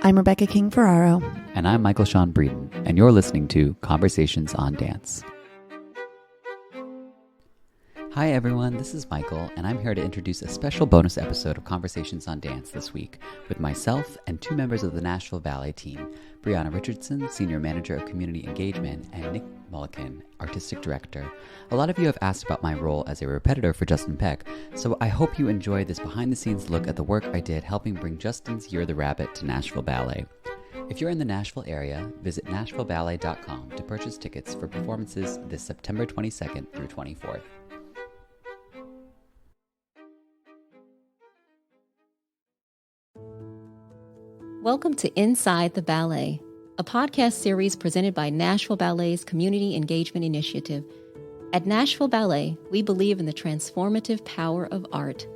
I'm Rebecca King Ferraro. And I'm Michael Sean Breeden, and you're listening to Conversations on Dance. Hi everyone, this is Michael, and I'm here to introduce a special bonus episode of Conversations on Dance this week with myself and two members of the Nashville Ballet team, Briona Richardson, Senior Manager of Community Engagement, and Nick Mullikin, Artistic Director. A lot of you have asked about my role as a repetitor for JustinPeck, so I hope you enjoy this behind-the-scenes look at the work I did helping bring Justin's Year of the Rabbit to Nashville Ballet. If you're in the Nashville area, visit NashvilleBallet.com to purchase tickets for performances this September 22nd through 24th. Welcome to Inside the Ballet, a podcast series presented by Nashville Ballet's Community Engagement Initiative. At Nashville Ballet, we believe in the transformative power of art.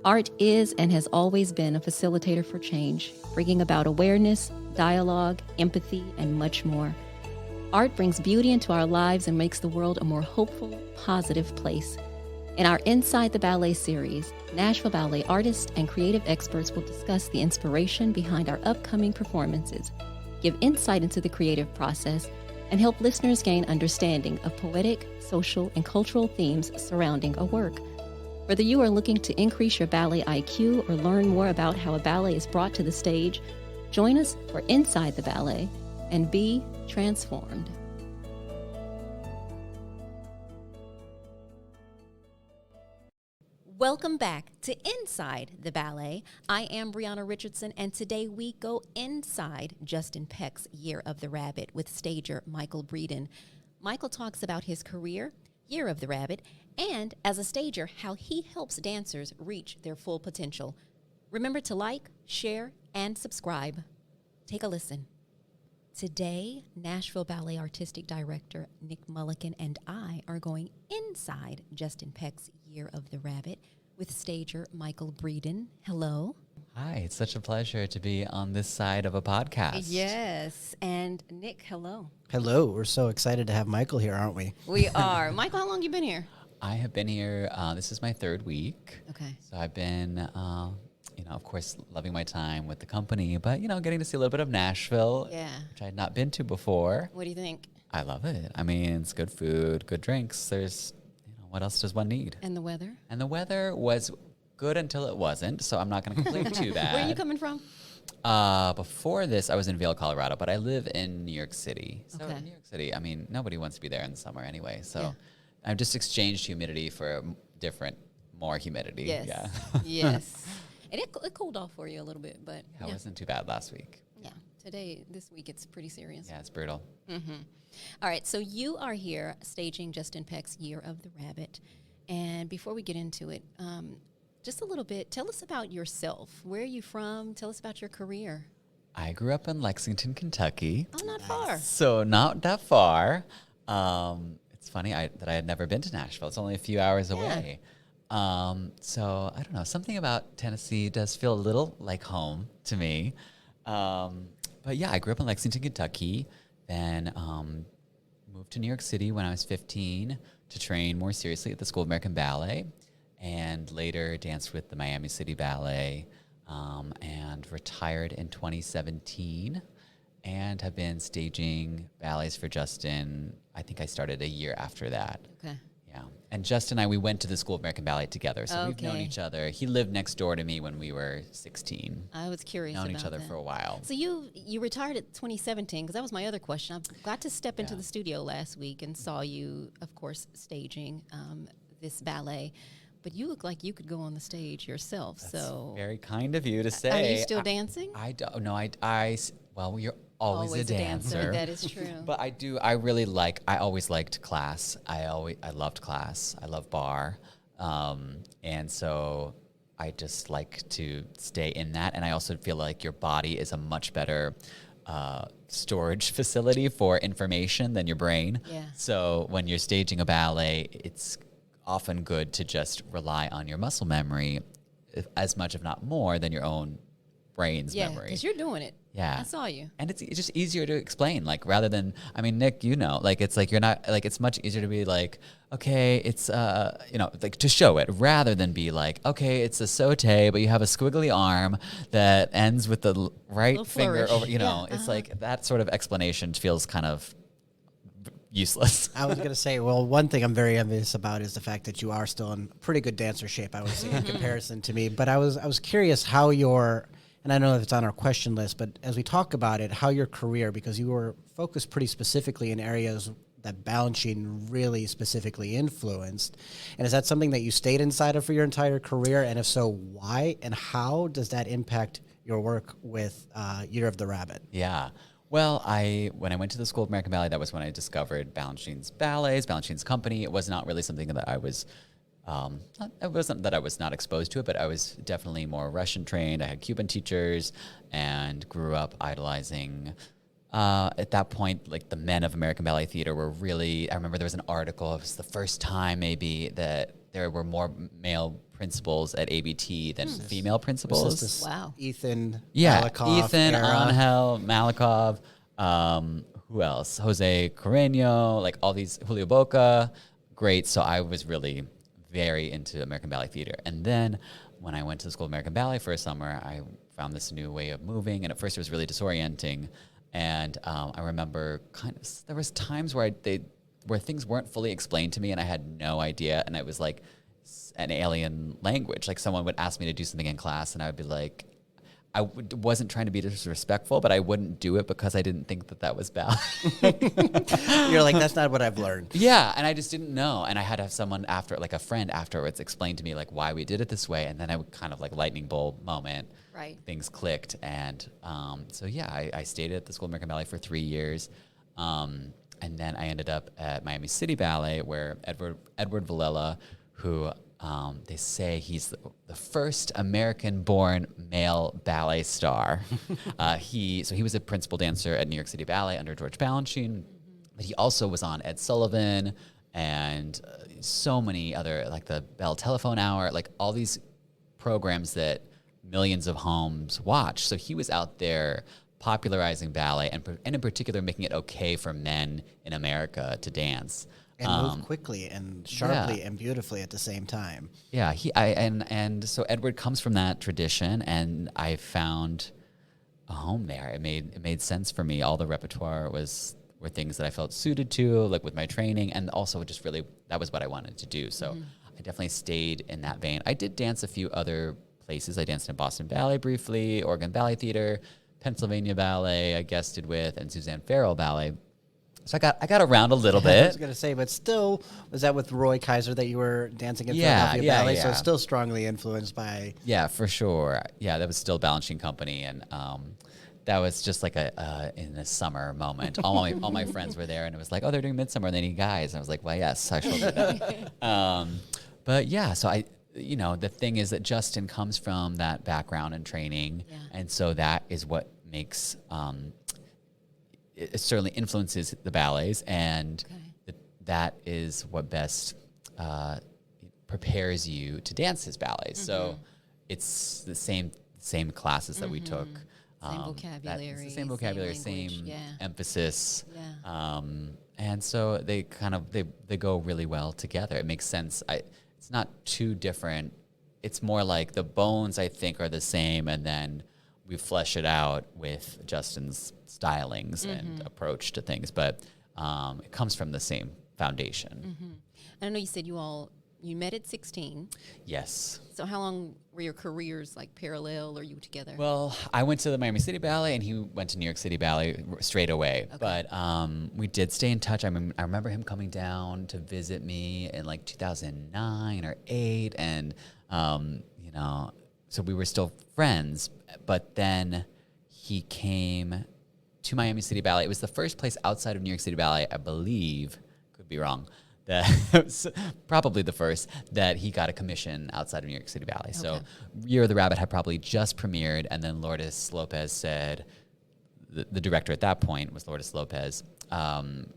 Art is and has always been a facilitator for change, bringing about awareness, dialogue, empathy, and much more. Art brings beauty into our lives and makes the world a more hopeful, positive place. In our Inside the Ballet series, Nashville Ballet artists and creative experts will discuss the inspiration behind our upcoming performances, give insight into the creative process, and help listeners gain understanding of poetic, social, and cultural themes surrounding a work. Whether you are looking to increase your ballet IQ or learn more about how a ballet is brought to the stage, join us for Inside the Ballet and be transformed. Welcome back to Inside the Ballet. I am Briona Richardson, and today we go inside JustinPeck's Year of the Rabbit with stager Michael Breeden. Michael talks about his career, Year of the Rabbit, and as a stager, how he helps dancers reach their full potential. Remember to like, share, and subscribe. Take a listen. Today, Nashville Ballet Artistic Director Nick Mullikin and I are going inside JustinPeck's Year of the Rabbit with stager Michael Breeden. Hello. Hi, it's such a pleasure to be on this side of a podcast. Yes, and Nick, hello. Hello, we're so excited to have Michael here, aren't we? We are. Michael, how long have you been here? I have been here, this is my third week. Okay. So I've been, of course, loving my time with the company, but, getting to see a little bit of Nashville, which I had not been to before. What do you think? I love it. I mean, it's good food, good drinks. There's, what else does one need? And the weather? And the weather was good until it wasn't, so I'm not going to complain too bad. Where are you coming from? Before this, I was in Vail, Colorado, but I live in New York City. So Okay. in New York City, I mean, nobody wants to be there in the summer anyway. So Yeah. I've just exchanged humidity for different, more humidity. Yes. Yeah. Yes. And it cooled off for you a little bit, but It wasn't too bad last week. Yeah. This week, it's pretty serious. Yeah, it's brutal. Mm-hmm. All right, so you are here staging JustinPeck's Year of the Rabbit. And before we get into it, just a little bit, tell us about yourself. Where are you from? Tell us about your career. I grew up in Lexington, Kentucky. Oh, not far. So not that far. It's funny that I had never been to Nashville. It's only a few hours away. So I don't know. Something about Tennessee does feel a little like home to me. But yeah, I grew up in Lexington, Kentucky. Then moved to New York City when I was 15 to train more seriously at the School of American Ballet. And later danced with the Miami City Ballet and retired in 2017 and have been staging ballets for Justin. I think I started a year after that. Okay. Yeah. And Justin and I, we went to the School of American Ballet together. So we've known Okay. each other. He lived next door to me when we were 16. I was curious Known about each other that. for a while. So you retired at 2017, because that was my other question. I got to step into Yeah. the studio last week and saw you, of course, staging this ballet. But you look like you could go on the stage yourself. That's very kind of you to say. Are you still dancing? I don't know. Well, you're always a dancer. That is true. But I always liked class. I loved class. I love bar. And so I just like to stay in that. And I also feel like your body is a much better storage facility for information than your brain. Yeah. So when you're staging a ballet, it's often good to just rely on your muscle memory as much, if not more, than your own brain's Yeah, memory. because you're doing it. Yeah. I saw you. And it's just easier to explain, like, rather than, I mean, Nick, like, it's like, you're not, like, it's much easier to be like, okay, it's, like, to show it, rather than be like, okay, it's a saute, but you have a squiggly arm that ends with the right finger flourish. over, it's like, that sort of explanation feels kind of useless. I was going to say, well, one thing I'm very envious about is the fact that you are still in pretty good dancer shape, I would say, in comparison to me. But I was curious how and I know that it's on our question list, but as we talk about it, how your career, because you were focused pretty specifically in areas that balancing really specifically influenced. And is that something that you stayed inside of for your entire career? And if so, why? And how does that impact your work with Year of the Rabbit? Yeah. Well, when I went to the School of American Ballet, that was when I discovered Balanchine's ballets, Balanchine's company. It was not really something that I was, it wasn't that I was not exposed to it, but I was definitely more Russian trained. I had Cuban teachers and grew up idolizing. At that point, like, the men of American Ballet Theater were really, I remember there was an article, it was the first time maybe that there were more male principals at ABT than female principals. Was this Wow. Ethan, Yeah, Malakoff Ethan, era? Angel, Malakoff, who else? Jose Carreño, like all these, Julio Boca, great. So I was really very into American Ballet Theater. And then when I went to the School of American Ballet for a summer, I found this new way of moving. And at first it was really disorienting. And I remember there was times where where things weren't fully explained to me and I had no idea. And it was like an alien language. Like, someone would ask me to do something in class and I would be like, wasn't trying to be disrespectful, but I wouldn't do it because I didn't think that was bad. You're like, that's not what I've learned. Yeah, and I just didn't know. And I had to have someone a friend afterwards explain to me, like, why we did it this way. And then I would kind of, like, lightning bolt moment. Right. Things clicked. And so, yeah, I stayed at the School of American Ballet for 3 years. And then I ended up at Miami City Ballet, where Edward Villela, who they say he's the first American-born male ballet star. He was a principal dancer at New York City Ballet under George Balanchine, but he also was on Ed Sullivan and so many other, like the Bell Telephone Hour, like all these programs that millions of homes watch. So he was out there popularizing ballet and in particular making it okay for men in America to dance. And move quickly and sharply and beautifully at the same time. Yeah, so Edward comes from that tradition, and I found a home there. It made sense for me. All the repertoire were things that I felt suited to, like with my training, and also just really that was what I wanted to do. So I definitely stayed in that vein. I did dance a few other places. I danced in Boston Ballet briefly, Oregon Ballet Theater, Pennsylvania Ballet I guested with, and Suzanne Farrell Ballet. So I got around a little bit. I was going to say, but still, was that with Roy Kaiser that you were dancing in Philadelphia Ballet? Yeah. So still strongly influenced by... Yeah, for sure. Yeah, that was still Balanchine Company, and that was just like in a summer moment. All my friends were there, and it was like, oh, they're doing Midsummer, and they need guys. And I was like, well, yes, I shall do that. But yeah, so the thing is that Justin comes from that background and training, and so that is what makes... It certainly influences the ballets, and that is what best prepares you to dance his ballets. So it's the same classes that we took. Same vocabulary. It's the same vocabulary, same emphasis. Yeah. And so they they go really well together. It makes sense. It's not too different. It's more like the bones, I think, are the same, and then we flesh it out with Justin's stylings and approach to things, but it comes from the same foundation. I know you said you met at 16. Yes. So how long were your careers like parallel, or you together? Well, I went to the Miami City Ballet, and he went to New York City Ballet straight away. Okay. But we did stay in touch. I remember him coming down to visit me in like 2009 or 8, and so we were still friends. But then he came to Miami City Ballet. It was the first place outside of New York City Ballet, I believe, could be wrong, that was probably the first that he got a commission outside of New York City Ballet. Okay. So Year of the Rabbit had probably just premiered, and then Lourdes Lopez said, the director at that point was Lourdes Lopez,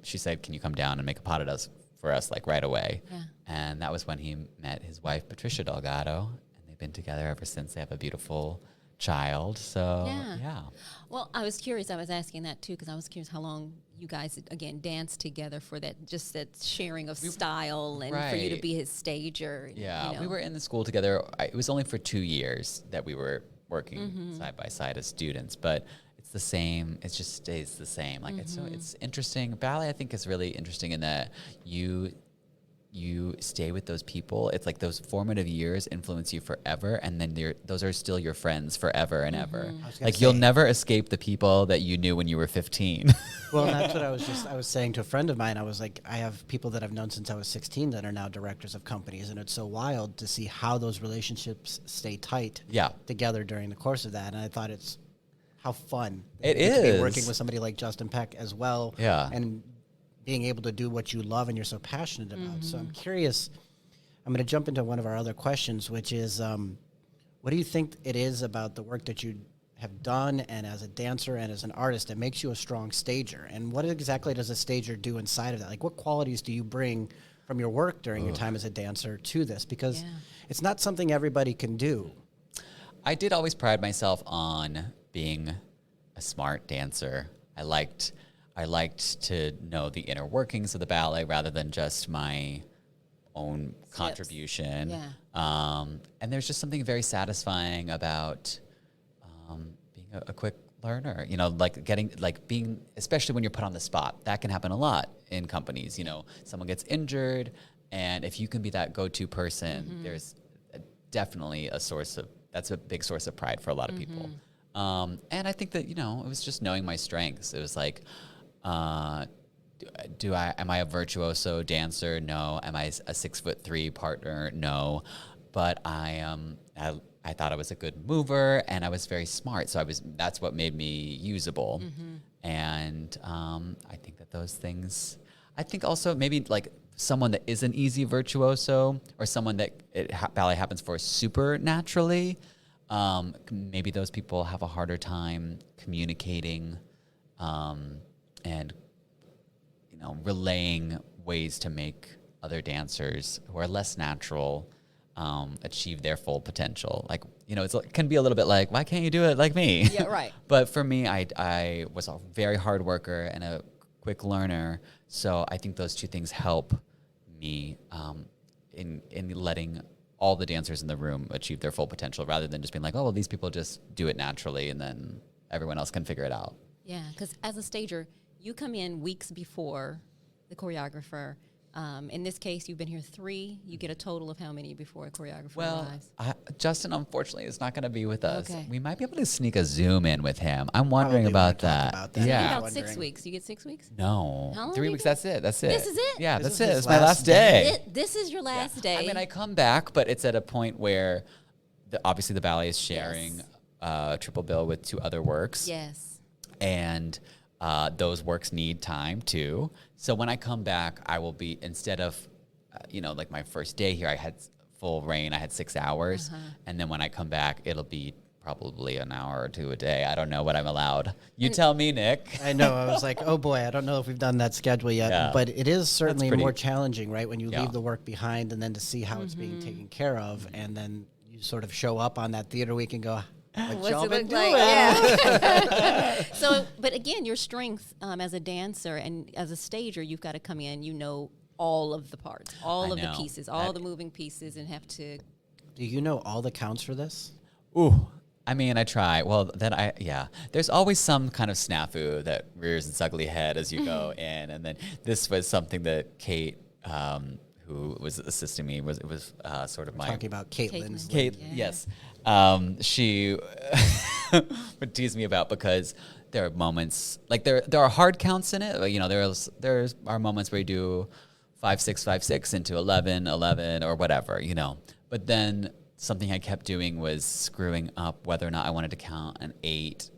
she said, can you come down and make a pas de deux for us, like right away? Yeah. And that was when he met his wife, Patricia Delgado, and they've been together ever since. They have a beautiful child. So Yeah. yeah. Well, I was curious. I was asking that too because I was curious how long you guys again danced together for that, just that sharing of style and for you to Right. be his stager. Yeah, you know. we were in the school together. It was only for 2 years that we were working side by side as students, but it's the same. It just stays the same. Like it's interesting. Ballet, I think, is really interesting in that you stay with those people. It's like those formative years influence you forever, and then those are still your friends forever and ever. Like you'll never escape the people that you knew when you were 15. Well, that's what I was saying to a friend of mine. I was like, I have people that I've known since I was 16 that are now directors of companies, and it's so wild to see how those relationships stay tight Yeah. together during the course of that. And I thought it's how fun It to be is. working with somebody like JustinPeck as well. Yeah. And being able to do what you love and you're so passionate about. So I'm curious, I'm going to jump into one of our other questions, which is, what do you think it is about the work that you have done and as a dancer and as an artist that makes you a strong stager? And what exactly does a stager do inside of that? Like, what qualities do you bring from your work during your time as a dancer to this? Because it's not something everybody can do. I did always pride myself on being a smart dancer. I liked to know the inner workings of the ballet rather than just my own contribution. Yeah. And there's just something very satisfying about being a quick learner. You know, being, especially when you're put on the spot. That can happen a lot in companies. You know, someone gets injured, and if you can be that go-to person, there's definitely that's a big source of pride for a lot of people. And I think that, you know, it was just knowing my strengths. It was like, am I a virtuoso dancer? No. Am I a 6'3" partner? No. But I thought I was a good mover, and I was very smart. So that's what made me usable. And I think that those things, I think also maybe like someone that is an easy virtuoso or someone that ballet happens for super naturally, maybe those people have a harder time communicating and, you know, relaying ways to make other dancers who are less natural achieve their full potential. Like, you know, it can be a little bit like, why can't you do it like me? Yeah, right. But for me, I was a very hard worker and a quick learner. So I think those two things help me in letting all the dancers in the room achieve their full potential rather than just being like, oh, well, these people just do it naturally and then everyone else can figure it out. Yeah, because as a stager, you come in weeks before the choreographer. In this case, you've been here 3. You get a total of how many before a choreographer arrives? Justin, unfortunately, is not going to be with us. Okay. We might be able to sneak a Zoom in with him. I'm wondering Probably about wanna talk that. about that. Yeah. About 6 weeks. You get 6 weeks? No. How long 3 you weeks, get? that's it. That's it. This is it? Yeah, This that's is it. his It's my last last day. This is your last day. I mean, I come back, but it's at a point where obviously the ballet is sharing triple bill with 2 other works. Yes. And those works need time too. So when I come back, I will be, instead of, like my first day here, I had full reign. I had 6 hours. And then when I come back, it'll be probably an hour or 2 a day. I don't know what I'm allowed. You tell me, Nick. I know. I was like, oh boy, I don't know if we've done that schedule yet. Yeah. But it is certainly pretty- more challenging, right? When you Yeah. leave the work behind and then to see how it's being taken care of. And then you sort of show up on that theater week and go, what What's y'all it been look doing? like? Yeah. So, but again, your strength as a dancer and as a stager, you've got to come in, all of the parts, all of the know. pieces, all the moving pieces, and have to. Do you know all the counts for this? Ooh. I mean, I try. Well, there's always some kind of snafu that rears its ugly head as you go in. And then this was something that Kate, who was assisting me, was sort of my... Talking about Caitlin's. Kate, yes. She would tease me about because there are moments, like there are hard counts in it. There are moments where you do 5-6, 5-6 into 11, 11 or whatever, But then something I kept doing was screwing up whether or not I wanted to count an 8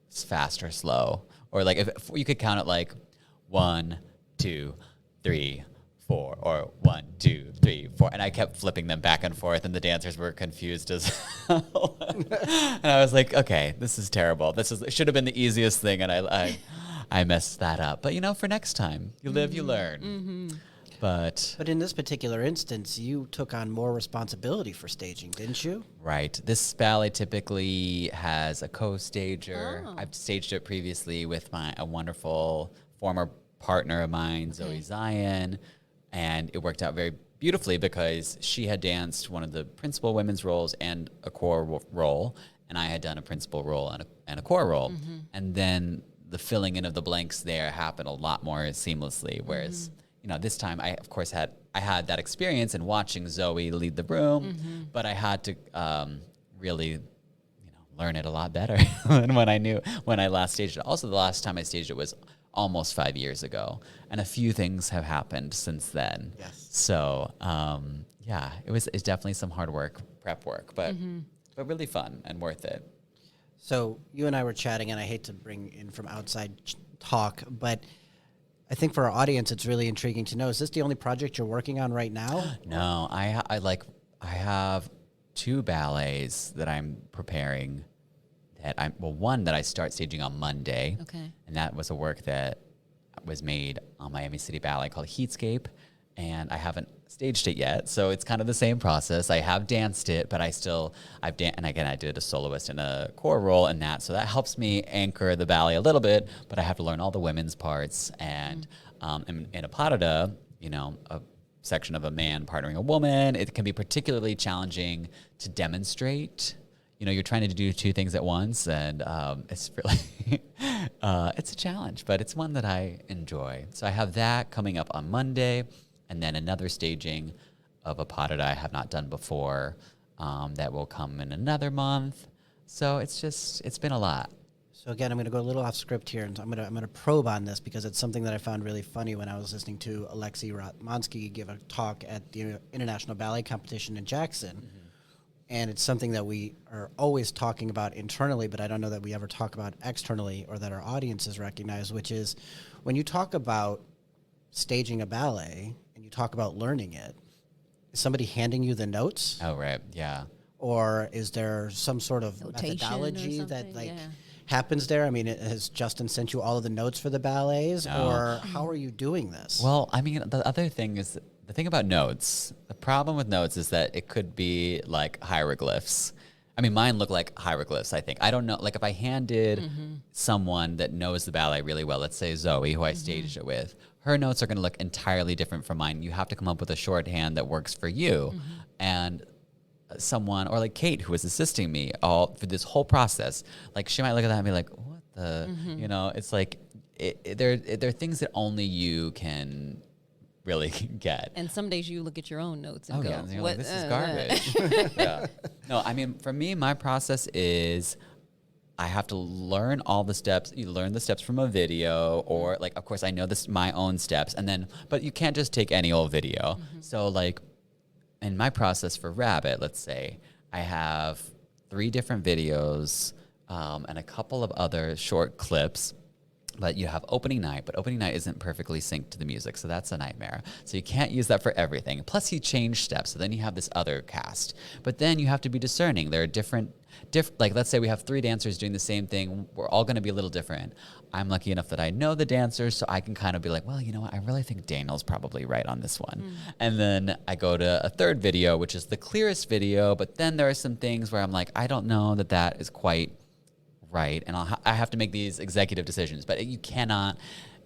fast or slow. Or like if you could count it like 1, 2, 3, 4, or 1, 2, 3, 4. And I kept flipping them back and forth, and the dancers were confused as well. And I was like, okay, this is terrible. It should have been the easiest thing, and I messed that up. But for next time, you live, you learn. But in this particular instance, you took on more responsibility for staging, didn't you? right, this ballet typically has a co-stager. Oh. I've staged it previously with a wonderful former partner of mine, Zoe Zion, and it worked out very beautifully because she had danced one of the principal women's roles and a core role, and I had done a principal role and a core role. And then the filling in of the blanks there happened a lot more seamlessly, whereas this time I of course had that experience in watching Zoe lead the room, but I had to really learn it a lot better than when I last staged it. Also, the last time I staged it was almost 5 years ago, and a few things have happened since then. Yes. So it's definitely some hard work, prep work, but really fun and worth it. So you and I were chatting, and I hate to bring in from outside talk, but I think for our audience, it's really intriguing to know, is this the only project you're working on right now? No, I have 2 ballets that I'm preparing. One that I start staging on Monday. Okay. And that was a work that was made on Miami City Ballet called Heatscape, and I haven't staged it yet. So it's kind of the same process. I have danced it, but and again, I did a soloist and a core role in that. So that helps me anchor the ballet a little bit, but I have to learn all the women's parts. And in a parada, a section of a man partnering a woman, it can be particularly challenging to demonstrate. You're trying to do 2 things at once, and it's really, it's a challenge, but it's one that I enjoy. So I have that coming up on Monday, and then another staging of a pas de deux I have not done before that will come in another month. So it's been a lot. So again, I'm going to go a little off script here, and I'm going to probe on this because it's something that I found really funny when I was listening to Alexei Ratmansky give a talk at the International Ballet Competition in Jackson. And it's something that we are always talking about internally, but I don't know that we ever talk about externally or that our audiences recognize, which is when you talk about staging a ballet and you talk about learning it, is somebody handing you the notes? Oh, right. Yeah. Or is there some sort of Notation methodology or that something? happens there? I mean, has Justin sent you all of the notes for the ballets, No. or how are you doing this? Well, I mean, the other thing is, the thing about notes, the problem with notes is that it could be like hieroglyphs. I mean, mine look like hieroglyphs, I think. I don't know. Like if I handed someone that knows the ballet really well, let's say Zoe, who I staged it with, her notes are going to look entirely different from mine. You have to come up with a shorthand that works for you. And someone, or like Kate, who was assisting me all for this whole process, like she might look at that and be like, what the, it's like, there are things that only you can really get. And some days you look at your own notes and Oh go, yeah, and you're what? like, this is garbage. Yeah. No, I mean, for me, my process is I have to learn all the steps. You learn the steps from a video, or like, of course, I know my own steps, and then, but you can't just take any old video. So like, in my process for Rabbit, let's say, I have 3 different videos and a couple of other short clips. But you have opening night, but opening night isn't perfectly synced to the music, so that's a nightmare. So you can't use that for everything. Plus, he changed steps, so then you have this other cast. But then you have to be discerning. There are different, like let's say we have 3 dancers doing the same thing. We're all going to be a little different. I'm lucky enough that I know the dancers, so I can kind of be like, well, you know what? I really think Daniel's probably right on this one. And then I go to a 3rd video, which is the clearest video, but then there are some things where I'm like, I don't know that is quite right, and I have to make these executive decisions. But you cannot,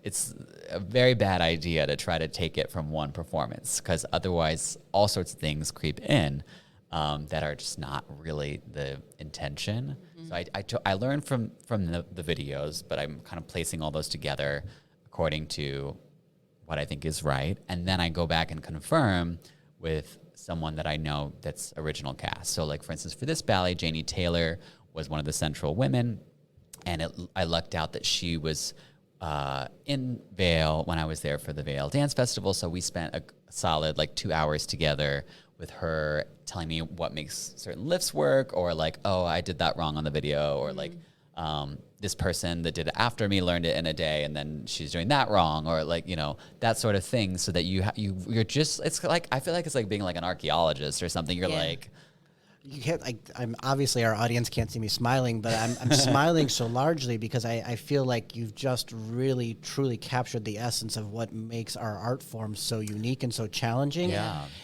it's a very bad idea to try to take it from one performance, because otherwise all sorts of things creep in that are just not really the intention. So I learn from the videos, but I'm kind of placing all those together according to what I think is right. And then I go back and confirm with someone that I know that's original cast. So like, for instance, for this ballet, Janie Taylor was one of the central women, and I lucked out that she was in Vail when I was there for the Vail Dance Festival, so we spent a solid 2 hours together with her telling me what makes certain lifts work, or like, oh, I did that wrong on the video, or like this person that did it after me learned it in a day and then she's doing that wrong, or like, that sort of thing, so that you're just, it's like, I feel like it's like being like an archaeologist or something. You're like, you can't, I'm obviously our audience can't see me smiling, but I'm smiling so largely because I feel like you've just really truly captured the essence of what makes our art form so unique and so challenging,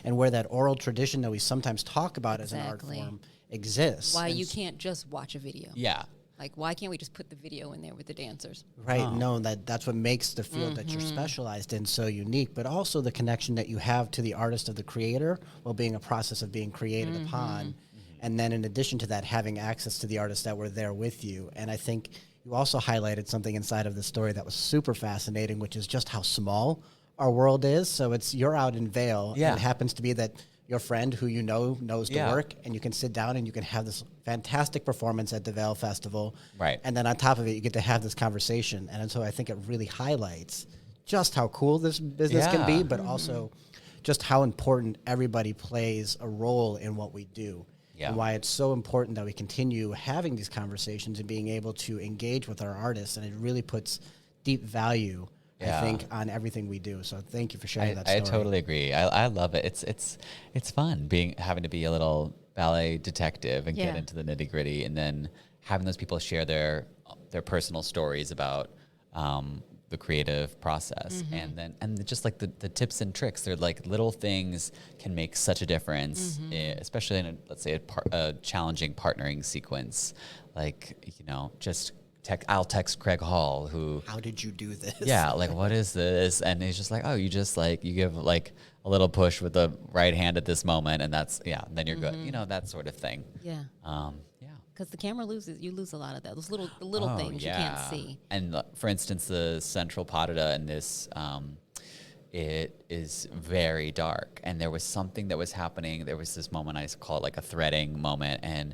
and where that oral tradition that we sometimes talk about as an art form exists. Why you can't just watch a video. Yeah. Like, why can't we just put the video in there with the dancers? Right. No, that's what makes the field that you're specialized in so unique, but also the connection that you have to the artist of the creator while being a process of being created upon. And then in addition to that, having access to the artists that were there with you. And I think you also highlighted something inside of the story that was super fascinating, which is just how small our world is. So you're out in Vail, and it happens to be that your friend who you know knows the work, and you can sit down and you can have this fantastic performance at the Vail Festival. Right. And then on top of it, you get to have this conversation. And so I think it really highlights just how cool this business can be, but also just how important everybody plays a role in what we do. Yeah. And why it's so important that we continue having these conversations and being able to engage with our artists. And it really puts deep value, I think, on everything we do. So thank you for sharing that story. I totally agree. I love it. It's fun having to be a little ballet detective and get into the nitty gritty, and then having those people share their personal stories about the creative process, and just like the tips and tricks. They're like little things can make such a difference, especially in let's say a challenging partnering sequence, like just. I'll text Craig Hall, who... How did you do this? Yeah, like, what is this? And he's just like, oh, you just, like, you give, like, a little push with the right hand at this moment, and that's, then you're good. That sort of thing. Yeah. Because the camera you lose a lot of that. Those little things you can't see. And, for instance, the central patata in this, it is very dark. And there was something that was happening. There was this moment, I call it, like, a threading moment, and...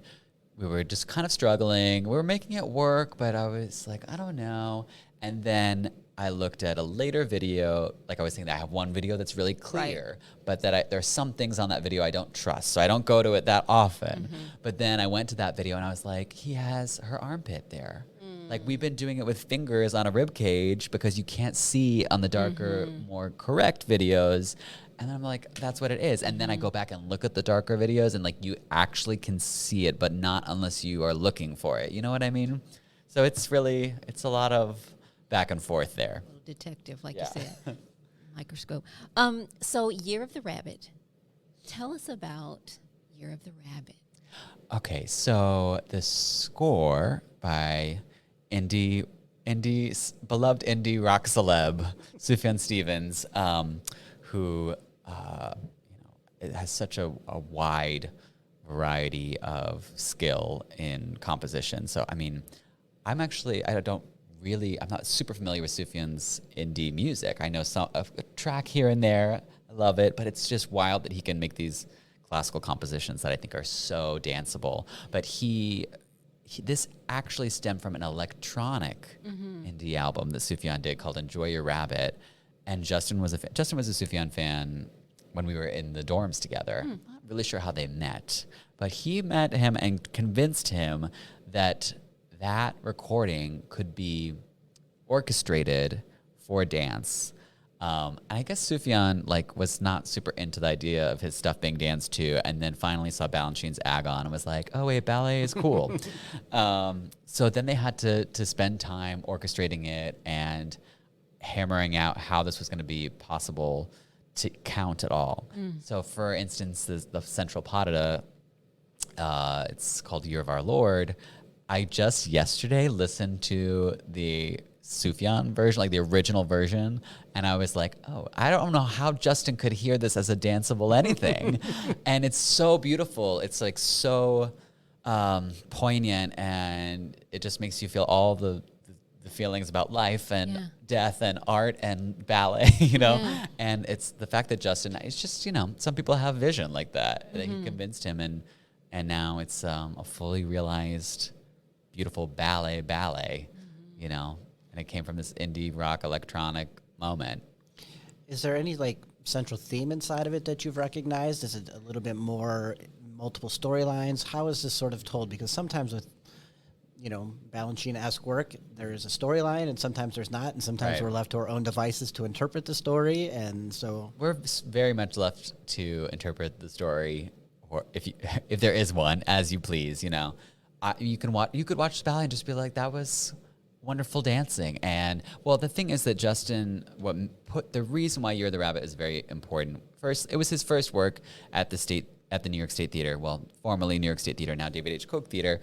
we were just kind of struggling. We were making it work, but I was like, I don't know. And then I looked at a later video. Like I was saying, that I have one video that's really clear, but that there's some things on that video I don't trust. So I don't go to it that often. But then I went to that video and I was like, he has her armpit there. Like we've been doing it with fingers on a rib cage because you can't see on the darker, more correct videos. And then I'm like, that's what it is. And then I go back and look at the darker videos and like you actually can see it, but not unless you are looking for it. You know what I mean? So it's a lot of back and forth there. A little detective, like you said. Microscope. So Year of the Rabbit. Tell us about Year of the Rabbit. Okay, so the score by beloved indie rock celeb, Sufjan Stevens, who it has such a wide variety of skill in composition. So, I mean, I'm not super familiar with Sufjan's indie music. I know a track here and there. I love it, but it's just wild that he can make these classical compositions that I think are so danceable. But this actually stemmed from an electronic indie album that Sufjan did called Enjoy Your Rabbit. And Justin was a Sufjan fan when we were in the dorms together. Not really sure how they met, but he met him and convinced him that recording could be orchestrated for dance. I guess Sufjan was not super into the idea of his stuff being danced to, and then finally saw Balanchine's Agon and was like, oh wait, ballet is cool. So then they had to spend time orchestrating it and hammering out how this was going to be possible to count at all. So for instance, the central patata, it's called Year of Our Lord. I just yesterday listened to the Sufjan version, like the original version, and I was like, oh, I don't know how Justin could hear this as a danceable anything. And it's so beautiful. It's like so poignant, and it just makes you feel all the feelings about life and death and art and ballet, and it's the fact that Justin, it's just, some people have vision like that, that he convinced him, and now it's a fully realized, beautiful ballet, and it came from this indie rock electronic moment. Is there any central theme inside of it that you've recognized? Is it a little bit more multiple storylines? How is this sort of told? Because sometimes with Balanchine-esque work, there is a storyline, and sometimes there's not, and sometimes we're left to our own devices to interpret the story, and so... We're very much left to interpret the story or if there is one, as you please, you could watch the ballet and just be like, that was wonderful dancing. And well, the thing is that Justin, the reason why You're the Rabbit is very important. First, it was his first work at the New York State Theater, well, formerly New York State Theater, now David H. Koch Theater,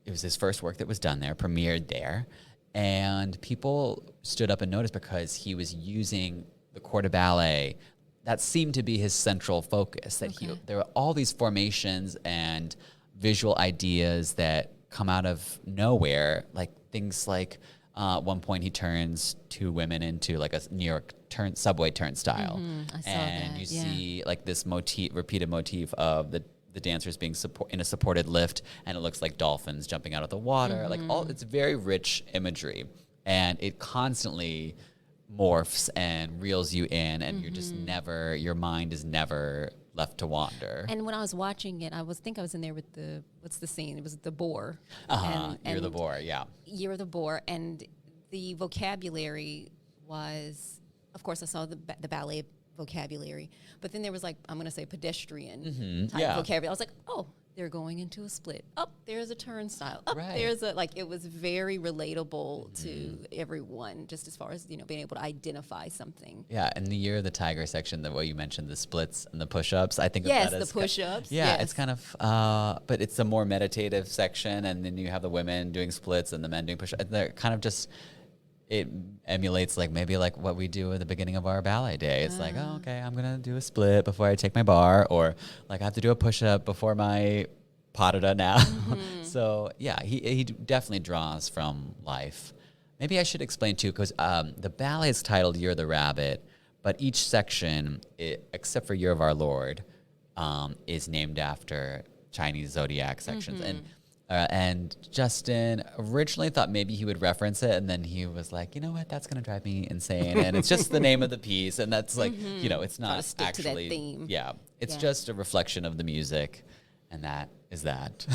it was his first work that was done there, premiered there, and people stood up and noticed because he was using the corps de ballet. That seemed to be his central focus, that there were all these formations and visual ideas that come out of nowhere, like things like at one point he turns two women into like a New York subway turnstile. I saw and that, you see like this repeated motif of the dancers being in a supported lift, and it looks like dolphins jumping out of the water. Like it's very rich imagery, and it constantly morphs and reels you in, and you're just your mind is never left to wander. And when I was watching it, I was in there with what's the scene? It was the boar. You're the boar, yeah. You're the boar, and the vocabulary was, of course, I saw the ballet vocabulary, but then there was like, I'm going to say pedestrian type vocabulary. I was like, oh, they're going into a split. Oh, there's a turnstile. Oh, there's it was very relatable to everyone, just as far as, being able to identify something. Yeah, and the Year of the Tiger section, the way you mentioned the splits and the push-ups, I think of that as the push-ups. It's kind of, but it's a more meditative section, and then you have the women doing splits and the men doing push-ups. They're kind of just, it emulates maybe what we do at the beginning of our ballet day. It's like, oh, okay, I'm going to do a split before I take my bar, or like I have to do a push-up before my pas de deux now. So yeah, he definitely draws from life. Maybe I should explain too, because the ballet is titled You're the Rabbit, but each section, except for Year of Our Lord, is named after Chinese zodiac sections. And Justin originally thought maybe he would reference it, and then he was like, you know what, that's going to drive me insane. And it's just the name of the piece, and that's like, it's not stick actually to that theme. Yeah, it's just a reflection of the music, and that is that.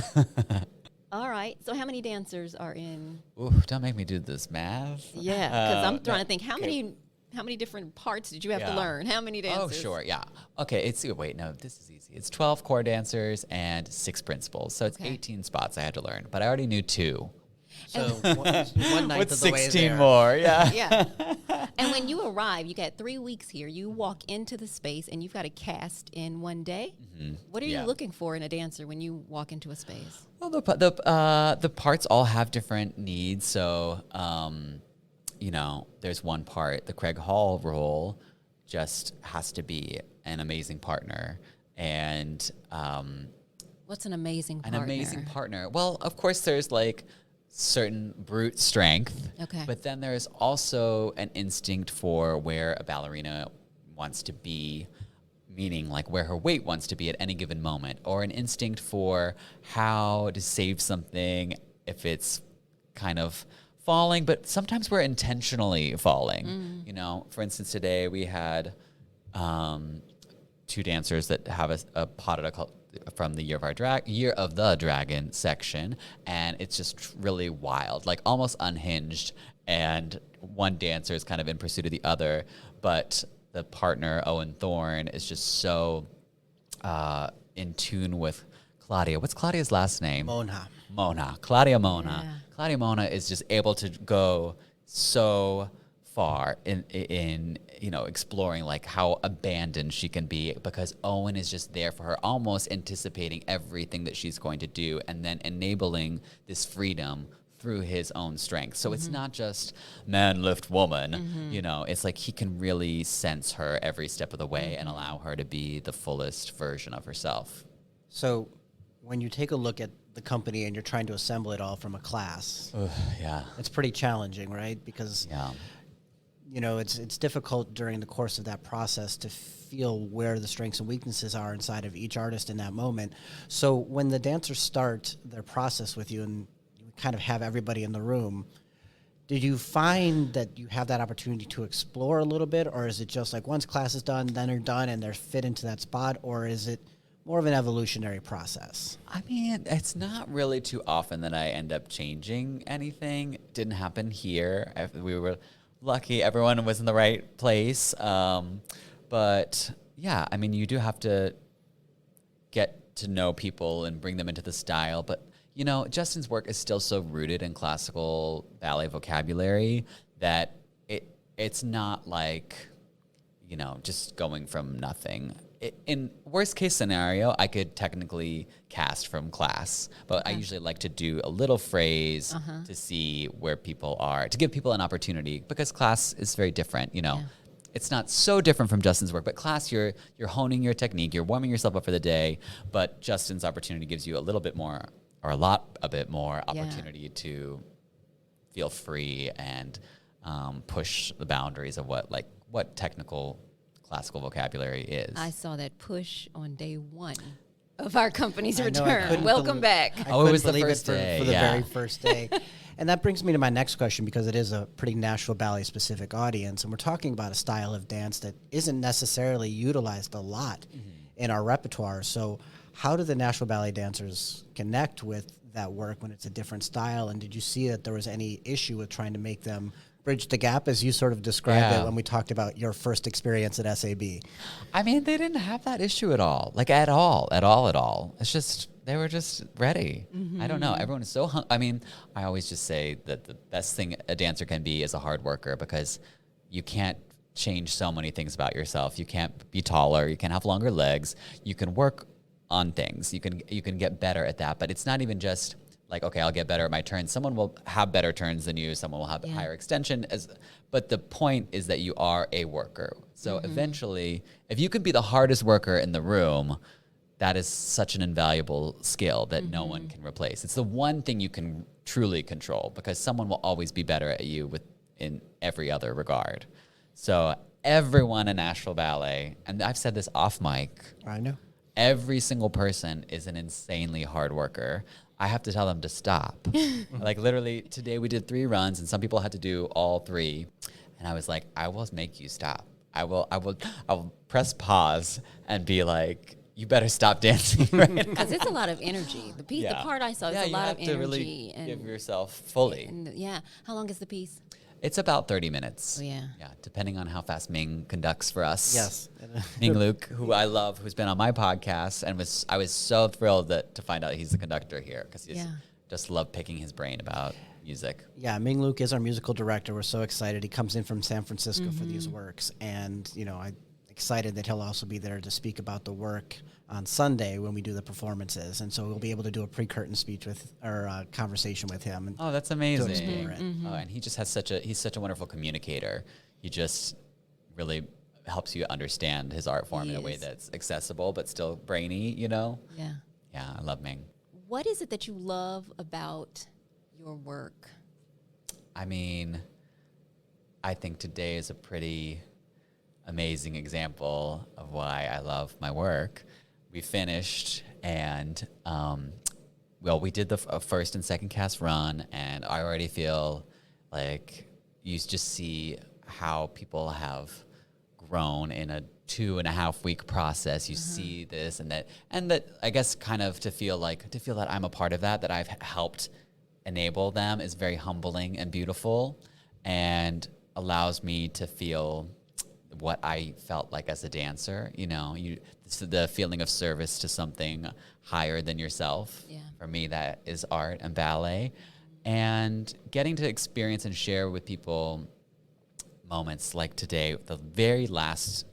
All right. So how many dancers are in? Ooh, don't make me do this math. Yeah, because I'm trying to think how many different parts did you have to learn? How many dancers? Oh, sure, yeah. Okay, wait, no, this is easy. It's 12 core dancers and 6 principals. So it's 18 spots I had to learn, but I already knew 2. So one ninth with of the way 16 there. more, yeah. Yeah. And when you arrive, you got 3 weeks here. You walk into the space, and you've got to cast in one day. What are you looking for in a dancer when you walk into a space? Well, the parts all have different needs. So, there's one part, the Craig Hall role just has to be an amazing partner. And what's an amazing partner? An amazing partner. Well, of course, there's certain brute strength. Okay. But then there's also an instinct for where a ballerina wants to be, meaning where her weight wants to be at any given moment, or an instinct for how to save something if it's kind of falling, but sometimes we're intentionally falling. For instance, today we had 2 dancers that have a pas de deux from the Year of the Dragon section, and it's just really wild, almost unhinged, and one dancer is kind of in pursuit of the other, but the partner, Owen Thorne, is just so in tune with Claudia. What's Claudia's last name? Mona. Claudia Mona. Yeah. Claudia Mona is just able to go so far in exploring how abandoned she can be, because Owen is just there for her, almost anticipating everything that she's going to do, and then enabling this freedom through his own strength. So it's not just man lift woman, it's he can really sense her every step of the way and allow her to be the fullest version of herself. So when you take a look at the company and you're trying to assemble it all from a class, it's pretty challenging, right? Because it's difficult during the course of that process to feel where the strengths and weaknesses are inside of each artist in that moment. So when the dancers start their process with you and you kind of have everybody in the room, did you find that you have that opportunity to explore a little bit, or is it just once class is done, then they're done and they're fit into that spot, or is it more of an evolutionary process? I mean, it's not really too often that I end up changing anything. It didn't happen here. We were lucky everyone was in the right place. But yeah, I mean, you do have to get to know people and bring them into the style. But, you know, Justin's work is still so rooted in classical ballet vocabulary that it's not like, you know, just going from nothing. In worst case scenario, I could technically cast from class, but I usually like to do a little phrase to see where people are, to give people an opportunity, because class is very different, you know. Yeah. It's not so different from Justin's work, but class, you're honing your technique, you're warming yourself up for the day, but Justin's opportunity gives you a little bit more, or a bit more opportunity to feel free and push the boundaries of what technical classical vocabulary is. I saw that push on day one of our company's return. Welcome back. It was the first day. For the very first day. And that brings me to my next question, because it is a pretty Nashville Ballet specific audience. And we're talking about a style of dance that isn't necessarily utilized a lot in our repertoire. So how do the Nashville Ballet dancers connect with that work when it's a different style? And did you see that there was any issue with trying to make them bridge the gap, as you sort of described it when we talked about your first experience at SAB? I mean, they didn't have that issue at all. Like, at all. It's just, they were just ready. I don't know. Everyone is so I mean, I always just say that the best thing a dancer can be is a hard worker, because you can't change so many things about yourself. You can't be taller. You can't have longer legs. You can work on things. You can get better at that. But it's not even just like, okay, I'll get better at my turns. Someone will have better turns than you. Someone will have higher extension. But the point is that you are a worker. So eventually, if you could be the hardest worker in the room, that is such an invaluable skill that no one can replace. It's the one thing you can truly control, because someone will always be better at you in every other regard. So everyone in Nashville Ballet, and I've said this off mic, I know, every single person is an insanely hard worker. I have to tell them to stop. Like, literally today we did 3 runs, and some people had to do all 3. And I was like, I will make you stop. I will press pause and be like, you better stop dancing right now. Because it's a lot of energy. The part I saw is a lot of energy. To really give yourself fully. How long is the piece? It's about 30 minutes. Oh, yeah. Yeah, depending on how fast Ming conducts for us. Yes. Ming Luke, who I love, who's been on my podcast, and I was so thrilled to find out he's the conductor here, because just love picking his brain about music. Yeah, Ming Luke is our musical director. We're so excited. He comes in from San Francisco for these works, and I'm excited that he'll also be there to speak about the work on Sunday when we do the performances, and so we'll be able to do a pre-curtain speech conversation with him. And that's amazing. To explore it. And he just has he's such a wonderful communicator. He just really helps you understand his art form in a way that's accessible but still brainy. Yeah, I love Ming. What is it that you love about your work? I mean, I think today is a pretty amazing example of why I love my work. We finished, and we did the first and second cast run, and I already feel like you just see how people have grown in a 2.5 week process. You see this and that I guess kind of to feel that I'm a part of that I've helped enable them is very humbling and beautiful, and allows me to feel what I felt like as a dancer. The feeling of service to something higher than yourself. Yeah. For me, that is art and ballet. And getting to experience and share with people moments like today, the very last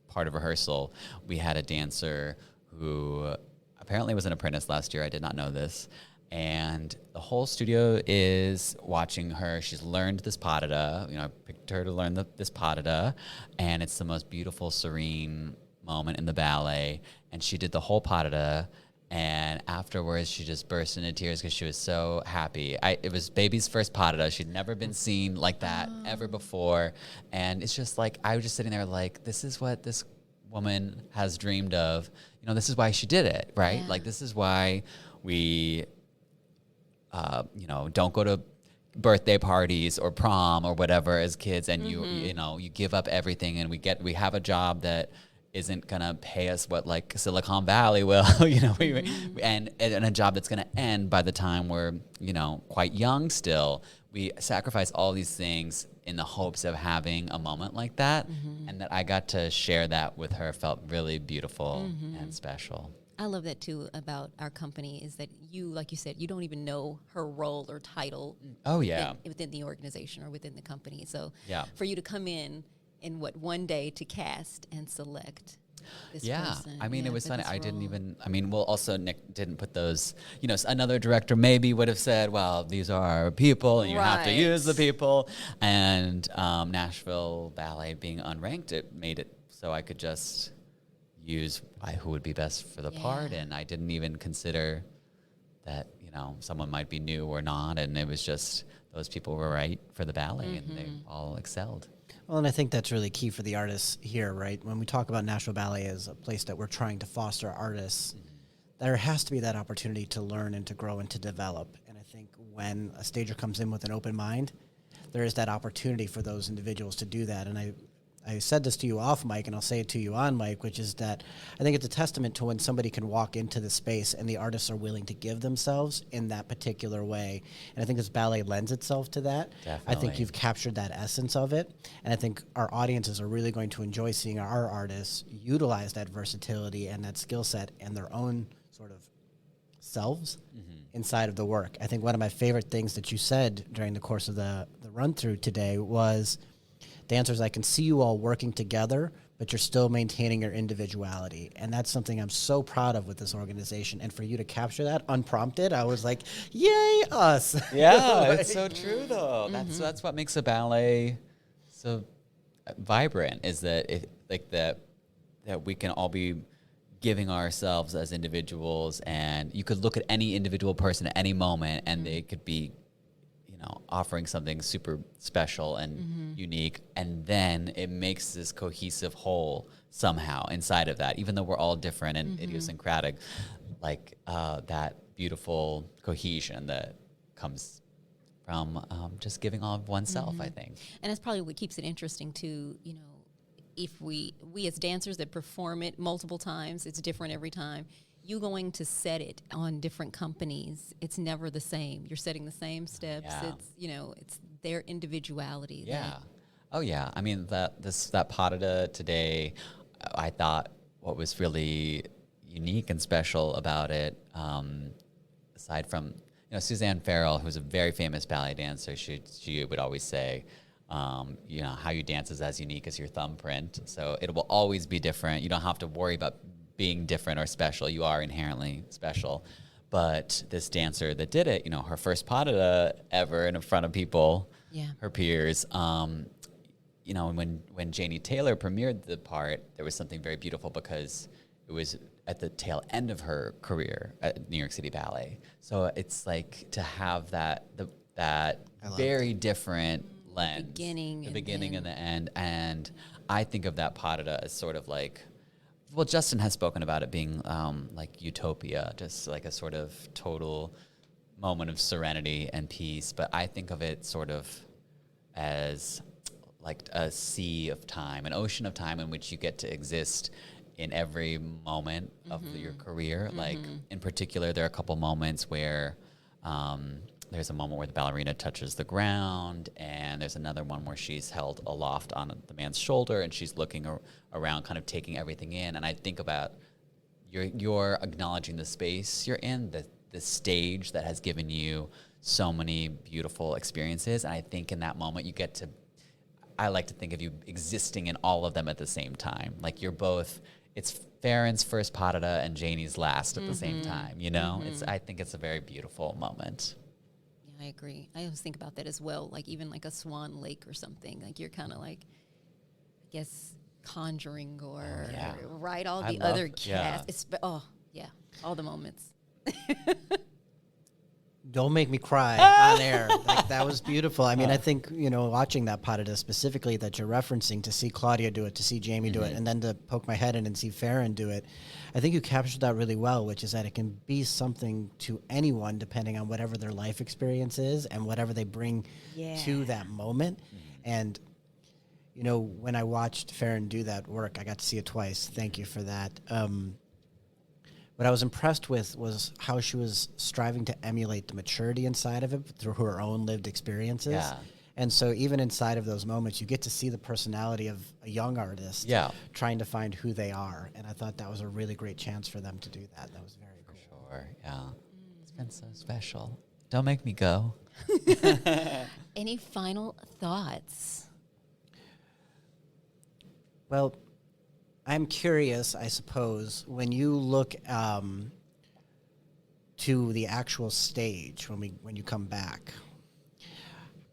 part of rehearsal, we had a dancer who apparently was an apprentice last year. I did not know this. And the whole studio is watching her. She's learned this pas de deux. I picked her to learn this pas de deux, and it's the most beautiful, serene moment in the ballet. And she did the whole pas de deux, and afterwards she just burst into tears because she was so happy. It was baby's first pas de deux. She'd never been seen like that ever before, and it's just like I was just sitting there like, this is what this woman has dreamed of. This is why she did it, right? Yeah. Like, this is why we don't go to birthday parties or prom or whatever as kids, and you give up everything, and we have a job that isn't gonna pay us what like Silicon Valley will, and a job that's gonna end by the time we're quite young still. We sacrifice all these things in the hopes of having a moment like that. And that I got to share that with her felt really beautiful and special. I love that too about our company is that you, like you said, you don't even know her role or title. Oh, yeah. Within the organization or within the company. So Yeah. for you to come in one day to cast and select this person. I mean, it was for funny. this I didn't role. even, I mean, well, also Nick didn't put those, you know, another director maybe would have said, well, these are our people and you have to Right. use the people. And Nashville Ballet being unranked, it made it so I could just use who would be best for the part. And I didn't even consider that, you know, someone might be new or not. And it was just those people were right for the ballet and they all excelled. Well, and I think that's really key for the artists here, right? When we talk about Nashville Ballet as a place that we're trying to foster artists, there has to be that opportunity to learn and to grow and to develop. And I think when a stager comes in with an open mind, there is that opportunity for those individuals to do that. And I said this to you off mic, and I'll say it to you on mic, which is that I think it's a testament to when somebody can walk into the space and the artists are willing to give themselves in that particular way. And I think this ballet lends itself to that. Definitely. I think you've captured that essence of it. And I think our audiences are really going to enjoy seeing our artists utilize that versatility and that skill set and their own sort of selves inside of the work. I think one of my favorite things that you said during the course of the run-through today was, dancers, I can see you all working together, but you're still maintaining your individuality. And that's something I'm so proud of with this organization. And for you to capture that unprompted, I was like, yay, us. Yeah, it's so true though. That's what makes a ballet so vibrant, is that that we can all be giving ourselves as individuals, and you could look at any individual person at any moment and they could be, you know, offering something super special and unique, and then it makes this cohesive whole somehow inside of that, even though we're all different and idiosyncratic, like that beautiful cohesion that comes from just giving all of oneself, I think. And that's probably what keeps it interesting too, you know, if we as dancers that perform it multiple times, it's different every time. You going to set it on different companies, it's never the same. You're setting the same steps. Yeah. It's, you know, it's their individuality. Yeah. Oh yeah. I mean, that pas de deux today, I thought what was really unique and special about it, aside from, you know, Suzanne Farrell, who's a very famous ballet dancer, she would always say, you know, how you dance is as unique as your thumbprint. So it will always be different. You don't have to worry about being different or special. You are inherently special. But this dancer that did it, you know, her first pas de deux ever in front of people, her peers, you know, when Janie Taylor premiered the part, there was something very beautiful because it was at the tail end of her career at New York City Ballet. So it's like to have that very different lens, the beginning and the end. And I think of that pas de deux as sort of like, well, Justin has spoken about it being like utopia, just like a sort of total moment of serenity and peace. But I think of it sort of as like a sea of time, an ocean of time in which you get to exist in every moment of your career. Like in particular, there are a couple moments where there's a moment where the ballerina touches the ground, and there's another one where she's held aloft on the man's shoulder and she's looking around, kind of taking everything in. And I think about you're acknowledging the space you're in, the stage that has given you so many beautiful experiences. And I think in that moment you get to, I like to think of you existing in all of them at the same time. Like you're both, it's Farron's first pas de deux and Janie's last at the same time, you know? I think it's a very beautiful moment. I agree. I always think about that as well. Like even like a Swan Lake or something. Like you're kind of like, I guess, conjuring or right all the other cast. All the moments. Don't make me cry on air. Like that was beautiful. I mean, I think, you know, watching that pas de deux specifically that you're referencing, to see Claudia do it, to see Jamie do it, and then to poke my head in and see Farron do it, I think you captured that really well, which is that it can be something to anyone depending on whatever their life experience is and whatever they bring to that moment. And, you know, when I watched Farron do that work, I got to see it twice. Thank you for that. What I was impressed with was how she was striving to emulate the maturity inside of it through her own lived experiences. Yeah. And so even inside of those moments, you get to see the personality of a young artist trying to find who they are. And I thought that was a really great chance for them to do that. That was very cool. Sure, yeah. It's been so special. Don't make me go. Any final thoughts? Well, I'm curious, I suppose, when you look to the actual stage when you come back,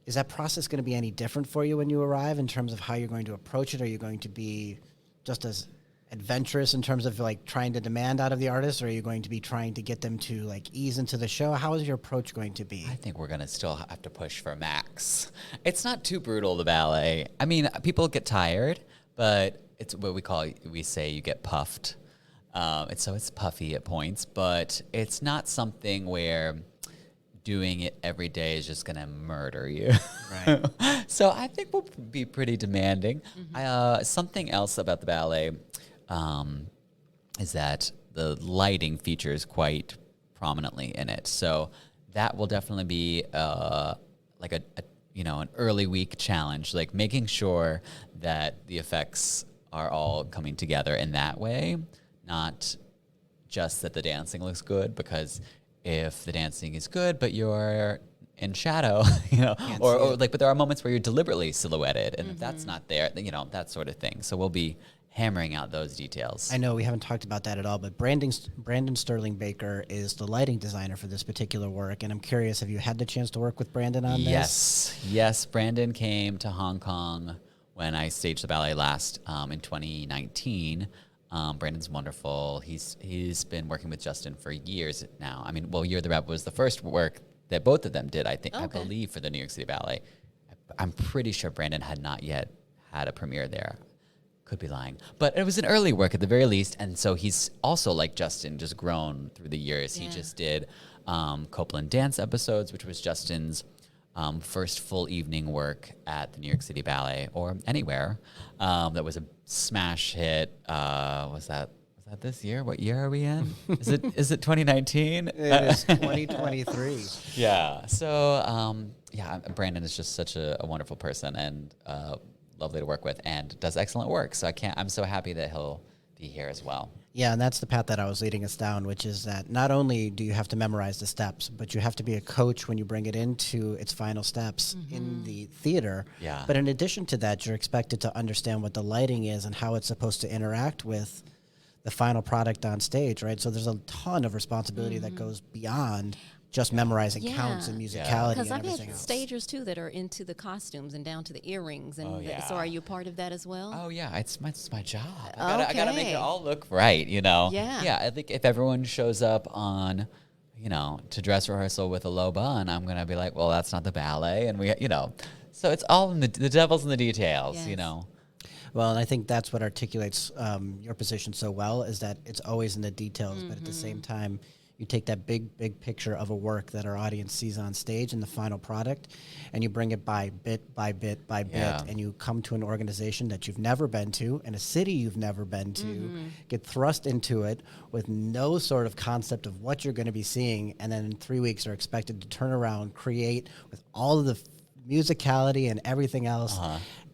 is that process going to be any different for you when you arrive in terms of how you're going to approach it? Are you going to be just as adventurous in terms of like trying to demand out of the artist, or are you going to be trying to get them to like ease into the show? How is your approach going to be? I think we're going to still have to push for max. It's not too brutal, the ballet. I mean, people get tired, but it's what we say you get puffed. It's puffy at points, but it's not something where doing it every day is just going to murder you. Right. So I think we'll be pretty demanding. Something else about the ballet is that the lighting features quite prominently in it. So that will definitely be like an early week challenge, like making sure that the effects are all coming together in that way, not just that the dancing looks good, because if the dancing is good but you're in shadow, but there are moments where you're deliberately silhouetted, and if that's not there, that sort of thing. So we'll be hammering out those details. I know we haven't talked about that at all, but Brandon Sterling Baker is the lighting designer for this particular work, and I'm curious, have you had the chance to work with Brandon on this? Yes. Brandon came to Hong Kong when I staged the ballet last in 2019. Brandon's wonderful. He's been working with Justin for years now. I mean, Year of the Rabbit was the first work that both of them did, I believe, for the New York City Ballet. I'm pretty sure Brandon had not yet had a premiere there. Could be lying. But it was an early work at the very least, and so he's also, like Justin, just grown through the years. Yeah. He just did Copeland Dance Episodes, which was Justin's first full evening work at the New York City Ballet or anywhere. That was a smash hit. Was that this year? What year are we in? Is it 2019? It is 2023. Yeah. So Brandon is just such a wonderful person and lovely to work with, and does excellent work. So I'm so happy that he'll be here as well. Yeah, and that's the path that I was leading us down, which is that not only do you have to memorize the steps, but you have to be a coach when you bring it into its final steps in the theater. Yeah. But in addition to that, you're expected to understand what the lighting is and how it's supposed to interact with the final product on stage, right? So there's a ton of responsibility that goes beyond just memorizing counts and musicality. Because and I've had else. stagers too that are into the costumes and down to the earrings. And so are you a part of that as well? Oh yeah, it's my job. I gotta make it all look right, Yeah. Yeah, I think if everyone shows up on, to dress rehearsal with a low bun, I'm gonna be like, well, that's not the ballet, and so it's all in the devil's in the details, Well, and I think that's what articulates your position so well, is that it's always in the details, but at the same time, you take that big picture of a work that our audience sees on stage in the final product, and you bring it by bit by bit, and you come to an organization that you've never been to, in a city you've never been to, get thrust into it with no sort of concept of what you're going to be seeing, and then in 3 weeks are expected to turn around, create with all of the musicality and everything else.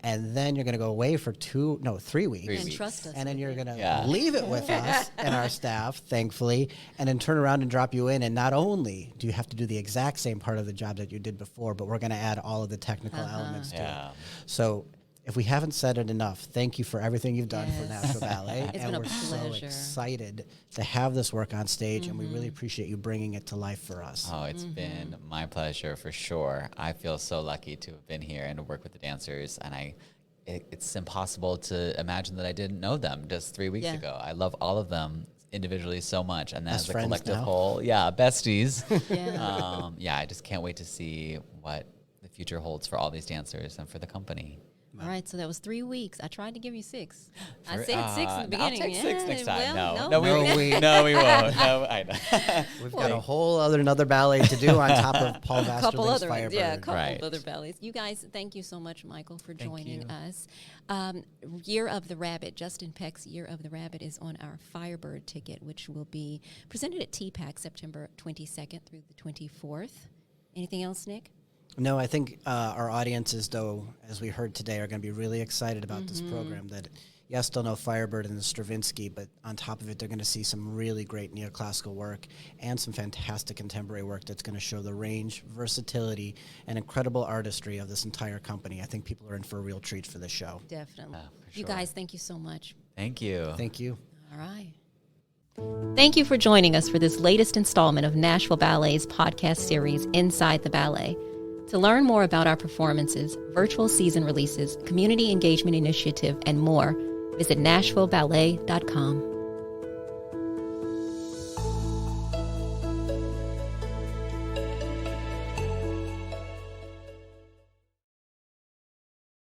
And then you're going to go away for 3 weeks. And trust us. And then you're going to leave it with us and our staff, thankfully, and then turn around and drop you in. And not only do you have to do the exact same part of the job that you did before, but we're going to add all of the technical elements to it. So if we haven't said it enough, thank you for everything you've done for Nashville Ballet. It's and been a we're pleasure. so excited to have this work on stage, and we really appreciate you bringing it to life for us. Oh, it's been my pleasure for sure. I feel so lucky to have been here and to work with the dancers, and it's impossible to imagine that I didn't know them just 3 weeks ago. I love all of them individually so much, and as a collective whole, besties. I just can't wait to see what the future holds for all these dancers and for the company. All right, so that was 3 weeks. I tried to give you 6. I said 6 in the beginning. I'll take 6 next time. Well, no, we won't. No, I know. We've got a whole another ballet to do on top of Paul Vasterling's Firebird. Yeah, a couple of other ballets. You guys, thank you so much, Michael, for joining us. Year of the Rabbit, Justin Peck's Year of the Rabbit is on our Firebird ticket, which will be presented at TPAC September 22nd through the 24th. Anything else, Nick? No, I think our audiences, though, as we heard today, are going to be really excited about this program. That, yes, they'll know Firebird and the Stravinsky, but on top of it, they're going to see some really great neoclassical work and some fantastic contemporary work that's going to show the range, versatility, and incredible artistry of this entire company. I think people are in for a real treat for this show. Definitely. For You sure. guys, thank you so much. Thank you. Thank you. All right. Thank you for joining us for this latest installment of Nashville Ballet's podcast series, Inside the Ballet. To learn more about our performances, virtual season releases, community engagement initiative, and more, visit NashvilleBallet.com.